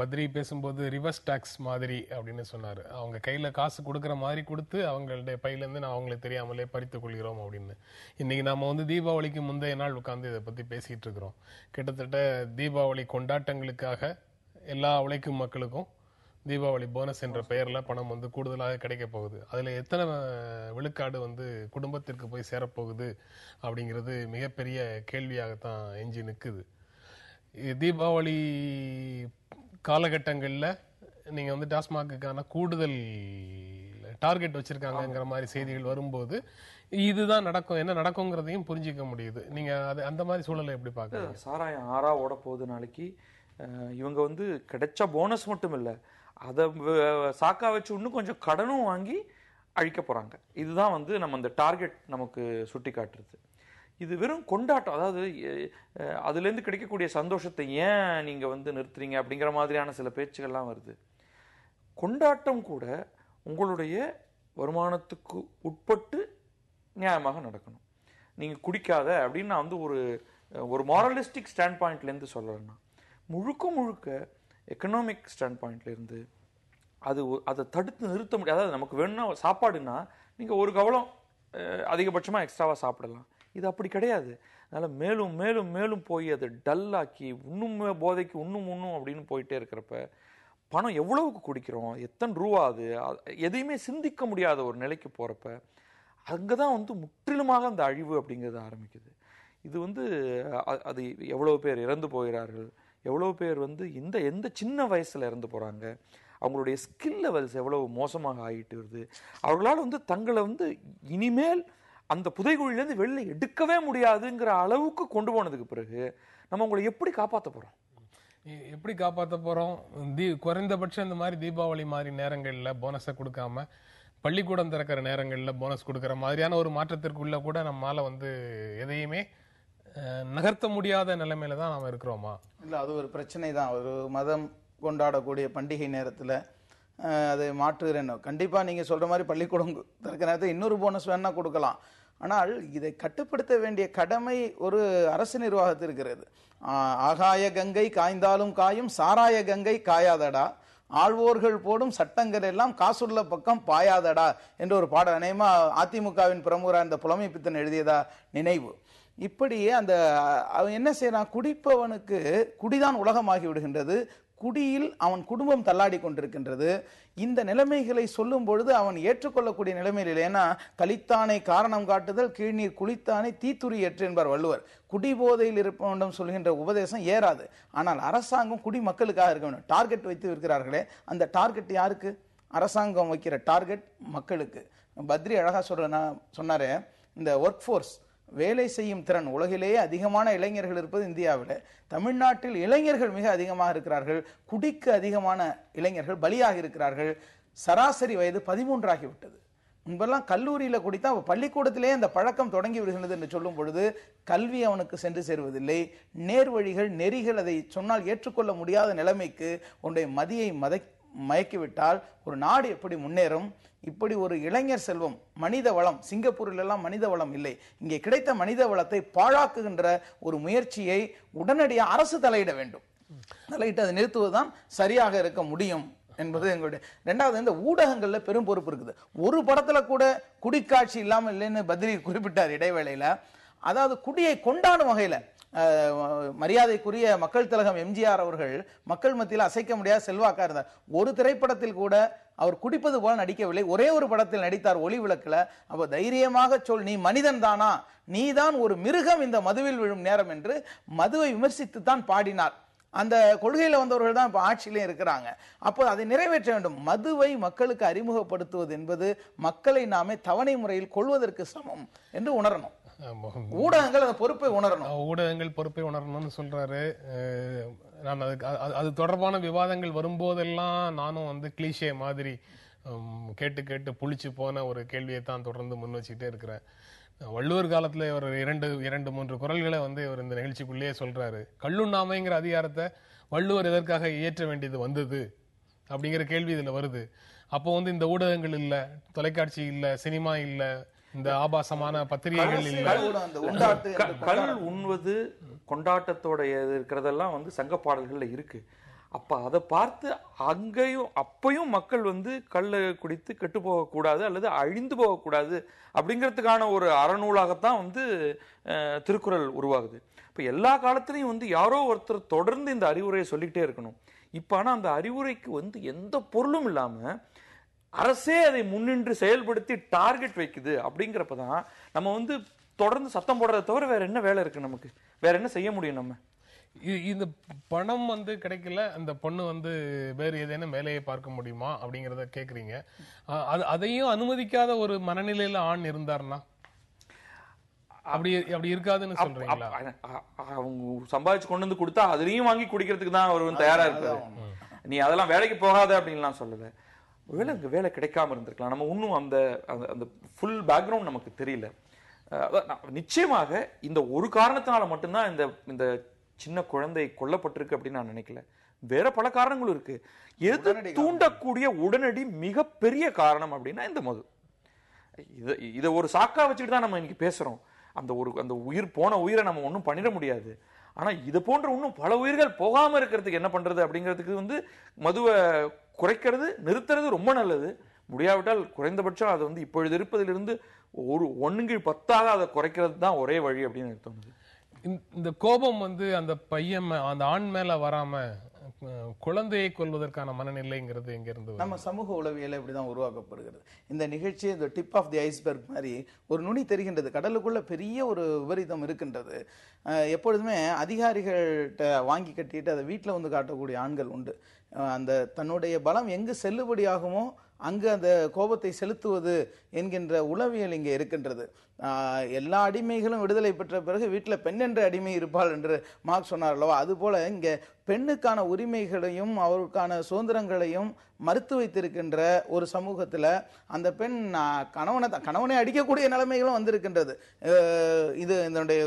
பத்ரி பேசும்போது reverse tax மாதிரி அப்படின்னு சொன்னாரு. அவங்க கையில காசு கொடுக்குற மாதிரி கொடுத்து அவங்களுடைய பையிலேருந்து நான் அவங்களுக்கு தெரியாமலே பறித்து கொள்கிறோம் அப்படின்னு. இன்னைக்கு நாம வந்து தீபாவளிக்கு முந்தைய நாள் உட்காந்து இதை பத்தி பேசிட்டு இருக்கிறோம். கிட்டத்தட்ட தீபாவளி கொண்டாட்டங்களுக்காக எல்லா உழைக்கும் மக்களுக்கும் தீபாவளி போனஸ் என்ற பெயர்ல பணம் வந்து கூடுதலாக கிடைக்க போகுது. அதுல எத்தனை விழுக்காடு வந்து குடும்பத்திற்கு போய் சேரப்போகுது அப்படிங்கிறது மிகப்பெரிய கேள்வியாகத்தான் எஞ்சி நிற்குது. தீபாவளி காலகட்டங்களில் நீங்க வந்து டாஸ்மாகுக்கான கூடுதல் டார்கெட் வச்சிருக்காங்கிற மாதிரி செய்திகள் வரும்போது இதுதான் நடக்கும், என்ன நடக்குங்கிறதையும் புரிஞ்சிக்க முடியுது. நீங்க அது அந்த மாதிரி சூழலை எப்படி பார்க்குறீங்க? சாராயம் ஆறா ஓட போகுது நாளைக்கு. இவங்க வந்து கிடைச்ச போனஸ் மட்டும் இல்லை, அதை சாக்கா வச்சு இன்னும் கொஞ்சம் கடனும் வாங்கி அழிக்க போறாங்க. இதுதான் வந்து நம்ம அந்த டார்கெட் நமக்கு சுட்டி காட்டுறது. இது வெறும் கொண்டாட்டம், அதாவது அதுலேருந்து கிடைக்கக்கூடிய சந்தோஷத்தை ஏன் நீங்க வந்து நிறுத்துறீங்க அப்படிங்கிற மாதிரியான சில பேச்சுகள்லாம் வருது. கொண்டாட்டம் கூட உங்களுடைய வருமானத்துக்கு உட்பட்டு நியாயமாக நடக்கணும். நீங்க குடிக்காத அப்படின்னு நான் வந்து ஒரு மாரலிஸ்டிக் ஸ்டாண்ட் பாயிண்ட்லேருந்து சொல்லலைன்னா, முழுக்க எக்கனாமிக் ஸ்டாண்ட் பாயிண்ட்லேருந்து அதை தடுத்து நிறுத்த முடியாது. அதாவது நமக்கு வேணும்னா சாப்பாடுன்னா நீங்கள் ஒரு கவலம் அதிகபட்சமாக எக்ஸ்ட்ராவாக சாப்பிடலாம். இது அப்படி கிடையாது. அதனால் மேலும் மேலும் மேலும் போய் அதை டல்லாக்கி இன்னும் போதைக்கு இன்னும் அப்படின்னு போயிட்டே இருக்கிறப்ப பணம் எவ்வளவுக்கு குடிக்கிறோம், எத்தனை ரூபா, அது எதையுமே சிந்திக்க முடியாத ஒரு நிலைக்கு போகிறப்ப அங்கே தான் வந்து முற்றிலுமாக அந்த அழிவு அப்படிங்கிறது ஆரம்பிக்குது. இது வந்து அது எவ்வளோ பேர் இறந்து போகிறார்கள், எவ்வளோ பேர் வந்து எந்த சின்ன வயசில் இறந்து போகிறாங்க, அவங்களுடைய ஸ்கில் லெவல்ஸ் எவ்வளவு மோசமாக ஆகிட்டு வருது. அவர்களால் வந்து தங்களை வந்து இனிமேல் அந்த புதைகுழியிலேருந்து வெளில எடுக்கவே முடியாதுங்கிற அளவுக்கு கொண்டு போனதுக்கு பிறகு நம்ம உங்களை எப்படி காப்பாற்ற போகிறோம்? எப்படி காப்பாற்ற போகிறோம்? குறைந்தபட்சம் இந்த மாதிரி தீபாவளி மாதிரி நேரங்களில் போனஸை கொடுக்காம பள்ளிக்கூடம் திறக்கிற நேரங்களில் போனஸ் கொடுக்குற மாதிரியான ஒரு மாற்றத்திற்குள்ள கூட நம்மளால வந்து எதையுமே நகர்த்த முடியாத நிலைமையில தான் நாம் இருக்கிறோமா? இல்லை, அது ஒரு பிரச்சனை தான். ஒரு மதம் கொண்டாடக்கூடிய பண்டிகை நேரத்தில் அதை மாற்றுகிறேன். கண்டிப்பாக நீங்கள் சொல்கிற மாதிரி பள்ளிக்கூடம் திறக்கிற நேரத்தில் இன்னொரு போனஸ் வேணா கொடுக்கலாம். ஆனால் இதை கட்டுப்படுத்த வேண்டிய கடமை ஒரு அரசு நிர்வாகத்தில் இருக்கிறது. ஆகாய கங்கை காய்ந்தாலும் காயும், சாராய கங்கை காயாதடா, ஆழ்வோர்கள் போடும் சட்டங்கள் எல்லாம் காசுள்ள பக்கம் பாயாதடா என்ற ஒரு பாடல் அநேகமா அதிமுகவின் பிரமுகராக இந்த புலமை பித்தன் எழுதியதா நினைவு. இப்படியே அந்த என்ன செய்யறான், குடிப்பவனுக்கு குடிதான் உலகமாகி விடுகின்றது, குடியில் அவன் குடும்பம் தள்ளாடி கொண்டிருக்கின்றது. இந்த நிலைமைகளை சொல்லும் பொழுது அவன் ஏற்றுக்கொள்ளக்கூடிய நிலைமையில் இல்லை. ஏன்னா கலித்தானை காரணம் காட்டுதல் கீழ்நீர் குளித்தானை தீத்துரி ஏற்று என்பார் வள்ளுவர். குடிபோதையில் இருப்பவனிடம் சொல்கின்ற உபதேசம் ஏறாது. ஆனால் அரசாங்கம் குடிமக்களுக்காக இருக்க வேண்டும். டார்கெட் வைத்து இருக்கிறார்களே, அந்த டார்கெட் யாருக்கு? அரசாங்கம் வைக்கிற டார்கெட் மக்களுக்கு. பத்ரி அழகா சொன்னாரு, இந்த ஒர்க் ஃபோர்ஸ் வேலை செய்யும் திறன் உலகிலேயே அதிகமான இளைஞர்கள் இருப்பது இந்தியாவில். தமிழ்நாட்டில் இளைஞர்கள் மிக அதிகமாக இருக்கிறார்கள். குடிக்கு அதிகமான இளைஞர்கள் பலியாக இருக்கிறார்கள். சராசரி வயது 13 ஆகிவிட்டது. முன்பெல்லாம் கல்லூரியில் குடித்தா பள்ளிக்கூடத்திலே அந்த பழக்கம் தொடங்கி விடுகிறது என்று சொல்லும் பொழுது கல்வி அவனுக்கு சென்று சேருவதில்லை. நேர்வழிகள் நெறிகள் அதை சொன்னால் ஏற்றுக்கொள்ள முடியாத நிலைமைக்கு உன்னுடைய மதியை மயக்கிவிட்டால் ஒரு நாடு எப்படி முன்னேறும்? இப்படி ஒரு இளைஞர் செல்வம், மனித வளம், சிங்கப்பூரில் எல்லாம் மனித வளம் இல்லை, இங்கே கிடைத்த மனித வளத்தை பாழாக்குகின்ற ஒரு முயற்சியை உடனடியாக அரசு தலையிட வேண்டும். தலையிட்டு அதை நிறுத்துவதுதான் சரியாக இருக்க முடியும் என்பது எங்களுடைய. ரெண்டாவது, இந்த ஊடகங்கள்ல பெரும் பொறுப்பு இருக்குது. ஒரு படத்துல கூட குடிக்காட்சி இல்லாமல் இல்லைன்னு பத்ரி குறிப்பிட்டார் இடைவேளையில. அதாவது குடியை கொண்டாடும் வகையில மரியாதைக்குரிய மக்கள் திலகம் எம்ஜிஆர் அவர்கள் மக்கள் மத்தியில் அசைக்க முடியாத செல்வாக்கா இருந்தார். ஒரு திரைப்படத்தில் கூட அவர் குடிப்பது போல நடிக்கவில்லை. ஒரே ஒரு படத்தில் நடித்தார், ஒளி விளக்குல. அப்ப தைரியமாக சொல், நீ மனிதன் தானா, நீதான் ஒரு மிருகம் இந்த மதுவில் விழும் நேரம் என்று மதுவை விமர்சித்து தான் பாடினார். அந்த கொள்கையில வந்தவர்கள் தான் இப்ப ஆட்சியிலே இருக்கிறாங்க. அப்போ அதை நிறைவேற்ற வேண்டும். மதுவை மக்களுக்கு அறிமுகப்படுத்துவது என்பது மக்களை நாமே தவணை முறையில் கொள்வதற்கு சமம் என்று உணரணும். ஊடகங்கள் அந்த பொறுப்பை உணரணும். ஊடகங்கள் பொறுப்பை உணரணும்னு சொல்றாரு. நான் அது தொடர்பான விவாதங்கள் வரும்போதெல்லாம் நானும் வந்து கிளீஷே மாதிரி கேட்டு கேட்டு புளிச்சு போன ஒரு கேள்வியை தான் தொடர்ந்து முன் வச்சுக்கிட்டே இருக்கிறேன். வள்ளுவர் காலத்துல ஒரு இரண்டு மூன்று குறள்களை வந்து இவர் இந்த நிகழ்ச்சிக்குள்ளேயே சொல்றாரு. கள்ளுண்ணாமைங்கிற அதிகாரத்தை வள்ளுவர் எதற்காக இயற்ற வேண்டியது வந்தது அப்படிங்கிற கேள்வி இதுல வருது. அப்போ வந்து இந்த ஊடகங்கள் இல்ல, தொலைக்காட்சி இல்ல, சினிமா இல்ல, இந்த ஆபாசமான பத்திரிகைகள் இல்ல. கள் உண்வது கொண்டாட்டத்தோட இருக்கிறதெல்லாம் வந்து சங்க பாடல்கள்ல இருக்கு. அப்ப அதை பார்த்து அப்பயும் மக்கள் வந்து கள்ள குடித்து கெட்டு போகக்கூடாது அல்லது அழிந்து போகக்கூடாது அப்படிங்கிறதுக்கான ஒரு அறநூலாகத்தான் வந்து திருக்குறள் உருவாகுது. இப்ப எல்லா காலத்திலையும் வந்து யாரோ ஒருத்தர் தொடர்ந்து இந்த அறிவுரையை சொல்லிக்கிட்டே இருக்கணும். இப்ப ஆனா அந்த அறிவுரைக்கு வந்து எந்த பொருளும் இல்லாம அரசே அதை முன்னின்று செயல்படுத்தி டார்கெட் வைக்குது. அப்படிங்கிறப்பதான் நம்ம வந்து தொடர்ந்து சத்தம் போடுறதை தவிர வேற என்ன வேலை இருக்கு, நமக்கு வேற என்ன செய்ய முடியும்? நம்ம இந்த பணம் வந்து கிடைக்கல, அந்த பொண்ணு வந்து வேறு ஏதேனும் வேலையை பார்க்க முடியுமா அப்படிங்கறத கேக்குறீங்க. அதையும் அனுமதிக்காத ஒரு மனநிலையில ஆண் இருந்தார்னா அப்படி இருக்காதுன்னு சொல்றீங்களா? அவங்க சம்பாதிச்சு கொண்டு வந்து கொடுத்தா அதுலயும் வாங்கி குடிக்கிறதுக்கு தான் அவர் வந்து தயாரா இருக்காரு. நீ அதெல்லாம் வேலைக்கு போகாத அப்படின்லாம் சொல்லல. ஒருவேளை அங்க வேலை கிடைக்காம இருந்திருக்கலாம். நம்ம இன்னும் அந்த அந்த ஃபுல் பேக்ரவுண்ட் நமக்கு தெரியல. நிச்சயமாக இந்த ஒரு காரணத்தினால மட்டும்தான் இந்த சின்ன குழந்தை கொல்லப்பட்டிருக்கு அப்படின்னு நான் நினைக்கல. வேற பல காரணங்களும் இருக்கு. எது தூண்டக்கூடிய உடனடி மிகப்பெரிய காரணம் அப்படின்னா இந்த மது. இதை ஒரு சாக்கா வச்சுட்டு தான் நம்ம இன்னைக்கு பேசுறோம். அந்த உயிர் போன உயிரை நம்ம ஒன்றும் பண்ணிட முடியாது. ஆனா இது போன்ற இன்னும் பல உயிர்கள் போகாம இருக்கிறதுக்கு என்ன பண்றது அப்படிங்கிறதுக்கு வந்து மதுவை குறைக்கிறது நிறுத்துறது ரொம்ப நல்லது. முடியாவிட்டால் குறைந்தபட்சம் அதை வந்து இப்பொழுது இருப்பதிலிருந்து ஒரு 1/10 அதை குறைக்கிறது தான் ஒரே வழி அப்படின்னு எனக்கு தோணுது. இந்த கோபம் வந்து அந்த பையன் அந்த ஆண் மேல வராம குழந்தையை கொல்வதற்கான மனநிலைங்கிறது எங்க இருந்து? நம்ம சமூக உளவியல் இப்படிதான் உருவாக்கப்படுகிறது. இந்த நிகழ்ச்சி இந்த டிப் ஆஃப் தி ஐஸ்பர்க் மாதிரி ஒரு நுனி தெரிகின்றது. கடலுக்குள்ள பெரிய ஒரு விபரீதம் இருக்கின்றது. எப்பொழுதுமே அதிகாரிகள்கிட்ட வாங்கி கட்டிட்டு அதை வீட்டில் வந்து காட்டக்கூடிய ஆண்கள் உண்டு. அந்த தன்னுடைய பலம் எங்கு செல்லுபடியாகுமோ அங்கு அந்த கோபத்தை செலுத்துவது என்கின்ற உளவியல் இங்கே இருக்கின்றது. எல்லா அடிமைகளும் விடுதலை பெற்ற பிறகு வீட்டில் பெண் என்ற அடிமை இருப்பாள் என்று மார்க்ஸ் சொன்னார் அல்லவா? அதுபோல இங்கே பெண்ணுக்கான உரிமைகளையும் அவருக்கான சுதந்திரங்களையும் மறுத்து வைத்திருக்கின்ற ஒரு சமூகத்தில் அந்த பெண் கணவனை அடிக்கக்கூடிய நிலைமைகளும் வந்திருக்கின்றது. இது இதனுடைய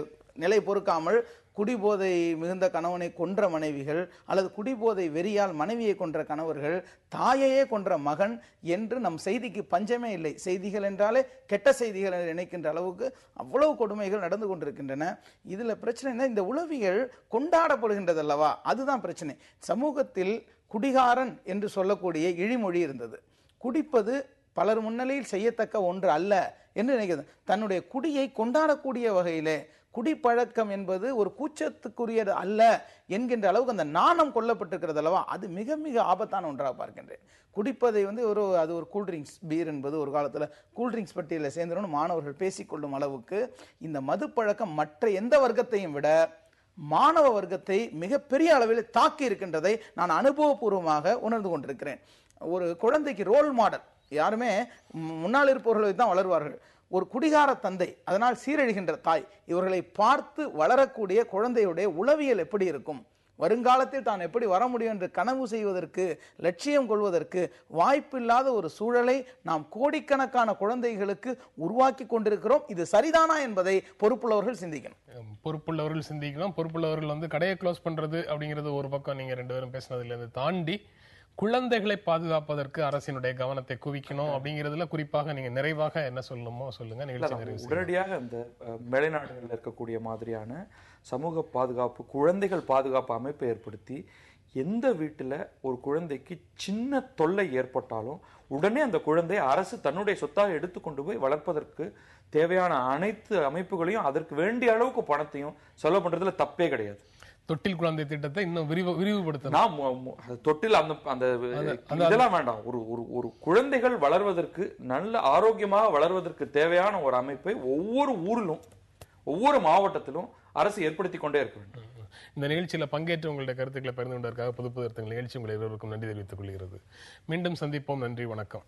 நிலை பொறுக்காமல் குடிபோதை மிகுந்த கணவனை கொன்ற மனைவிகள் அல்லது குடிபோதை வெறியால் மனைவியை கொன்ற கணவர்கள், தாயையே கொன்ற மகன் என்று நம் செய்திக்கு பஞ்சமே இல்லை. செய்திகள் என்றாலே கெட்ட செய்திகள் என்று நினைக்கின்ற அளவுக்கு அவ்வளவு கொடுமைகள் நடந்து கொண்டிருக்கின்றன. இதுல பிரச்சனை என்ன? இந்த உளவியல் கொண்டாடப்படுகின்றது அல்லவா? அதுதான் பிரச்சனை. சமூகத்தில் குடிகாரன் என்று சொல்லக்கூடிய இழிமொழி இருந்தது. குடிப்பது பலர் முன்னிலையில் செய்யத்தக்க ஒன்று அல்ல என்று நினைக்கிறது. தன்னுடைய குடியை கொண்டாடக்கூடிய வகையிலே குடிப்பழக்கம் என்பது ஒரு கூச்சத்துக்குரியது அல்ல என்கின்ற அளவுக்கு அந்த நாணம் கொல்லப்பட்டிருக்கிறது அல்லவா? அது மிக மிக ஆபத்தான ஒன்றாக பார்க்கின்றேன். குடிப்பதை வந்து அது ஒரு கூல்ட்ரிங்க்ஸ், பீர் என்பது ஒரு காலத்தில் கூல்ட்ரிங்க்ஸ் பட்டியலில் சேர்ந்தோன்னு மாணவர்கள் பேசிக்கொள்ளும் அளவுக்கு இந்த மது பழக்கம் மற்ற எந்த வர்க்கத்தையும் விட மாணவ வர்க்கத்தை மிகப்பெரிய அளவில் தாக்கி இருக்கின்றதை நான் அனுபவபூர்வமாக உணர்ந்து கொண்டிருக்கிறேன். ஒரு குழந்தைக்கு ரோல் மாடல் யாருமே முன்னால் இருப்பவர்களை தான் வளர்வார்கள். ஒரு குடிகார தந்தை, அதனால் சீரழிகின்ற தாய், இவர்களை பார்த்து வளரக்கூடிய குழந்தையுடைய உளவியல் எப்படி இருக்கும்? வருங்காலத்தில் தான் எப்படி வர முடியும் என்று கனவு செய்வதற்கு, லட்சியம் கொள்வதற்கு வாய்ப்பில்லாத ஒரு சூழலை நாம் கோடிக்கணக்கான குழந்தைகளுக்கு உருவாக்கி கொண்டிருக்கிறோம். இது சரிதானா என்பதை பொறுப்புள்ளவர்கள் சிந்திக்கணும். பொறுப்புள்ளவர்கள் வந்து கடையை க்ளோஸ் பண்றது அப்படிங்கிறது ஒரு பக்கம், நீங்க 2 பேரும் பேசினதுல இருந்து தாண்டி குழந்தைகளை பாதுகாப்பதற்கு அரசினுடைய கவனத்தை குவிக்கணும் அப்படிங்கிறதுல குறிப்பாக நீங்க நிறைவாக என்ன சொல்லணுமோ சொல்லுங்க. நிகழ்ச்சி உடனடியாக இந்த மேலைநாடுகளில் இருக்கக்கூடிய மாதிரியான சமூக பாதுகாப்பு, குழந்தைகள் பாதுகாப்பு அமைப்பை ஏற்படுத்தி எந்த வீட்டில் ஒரு குழந்தைக்கு சின்ன தொல்லை ஏற்பட்டாலும் உடனே அந்த குழந்தை அரசு தன்னுடைய சொத்தாக எடுத்துக்கொண்டு போய் வளர்ப்பதற்கு தேவையான அனைத்து அமைப்புகளையும் அதற்கு வேண்டிய அளவுக்கு பணத்தையும் செலவு பண்றதுல தப்பே கிடையாது. தொட்டில் குழந்தை திட்டத்தை இன்னும் விரிவுபடுத்தணும். தொட்டில் அந்த இதெல்லாம் வேண்டாம். ஒரு குழந்தைகள் வளர்வதற்கு, நல்ல ஆரோக்கியமாக வளர்வதற்கு தேவையான ஒரு அமைப்பை ஒவ்வொரு ஊரிலும் ஒவ்வொரு மாவட்டத்திலும் அரசு ஏற்படுத்தி கொண்டே இருக்க வேண்டும். இந்த நிகழ்ச்சியில பங்கேற்று உங்களுடைய கருத்துக்களை பகிர்ந்து கொண்டதற்காக புது நிகழ்ச்சி உங்களை இருவருக்கும் நன்றி தெரிவித்துக் கொள்கிறது. மீண்டும் சந்திப்போம். நன்றி, வணக்கம்.